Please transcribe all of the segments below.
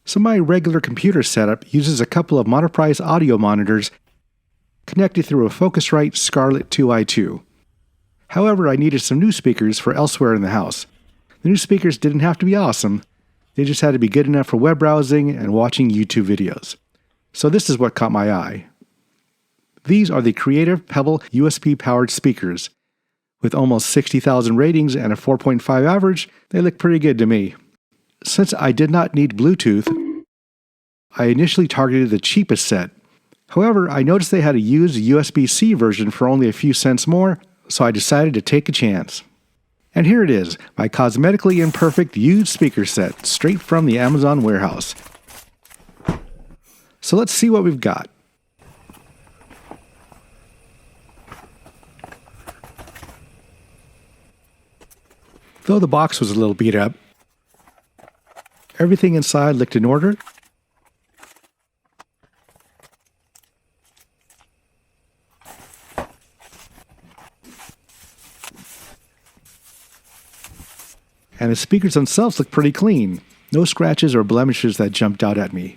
So my regular computer setup uses a couple of monoprice audio monitors connected through a Focusrite Scarlett 2i2. However, I needed some new speakers for elsewhere in the house. The new speakers didn't have to be awesome, they just had to be good enough for web browsing and watching YouTube videos. So this is what caught my eye. These are the Creative Pebble USB-powered speakers. With almost 60,000 ratings and a 4.5 average, they look pretty good to me. Since I did not need Bluetooth, I initially targeted the cheapest set. However, I noticed they had a used USB-C version for only a few cents more, so I decided to take a chance. And here it is, my cosmetically imperfect used speaker set, straight from the Amazon warehouse. So let's see what we've got. Though the box was a little beat up, everything inside looked in order. And the speakers themselves look pretty clean. No scratches or blemishes that jumped out at me.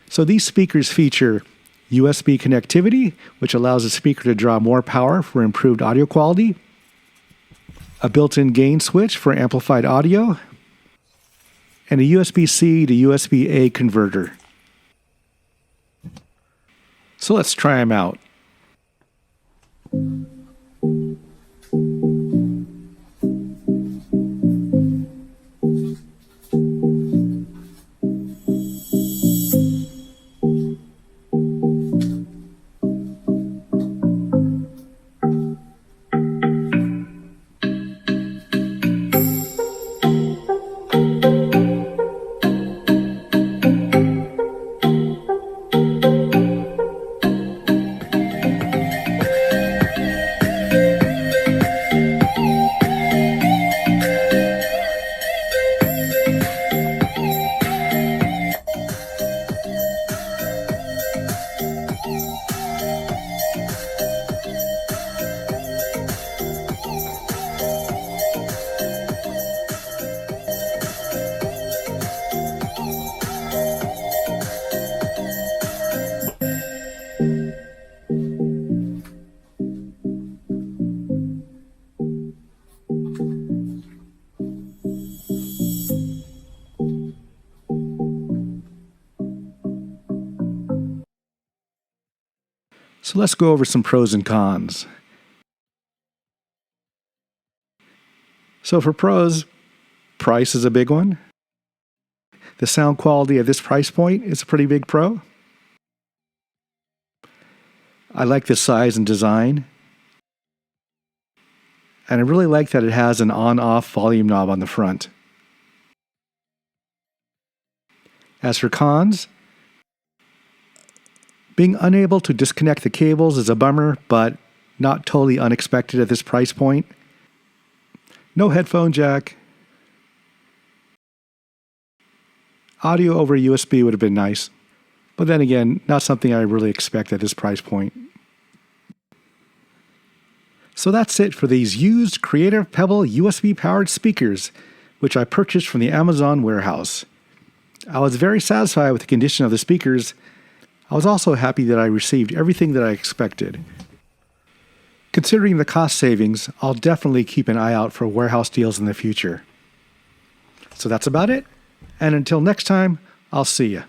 So these speakers feature USB connectivity, which allows the speaker to draw more power for improved audio quality, a built-in gain switch for amplified audio, and a USB-C to USB-A converter. So let's try them out. So let's go over some pros and cons. So for pros, price is a big one. The sound quality at this price point is a pretty big pro. I like the size and design. And I really like that it has an on-off volume knob on the front. As for cons, being unable to disconnect the cables is a bummer, but not totally unexpected at this price point. No headphone jack. Audio over USB would have been nice, but then again, not something I really expect at this price point. So that's it for these used Creative Pebble USB-powered speakers, which I purchased from the Amazon warehouse. I was very satisfied with the condition of the speakers. I was also happy that I received everything that I expected. Considering the cost savings, I'll definitely keep an eye out for warehouse deals in the future. So that's about it, and until next time, I'll see you.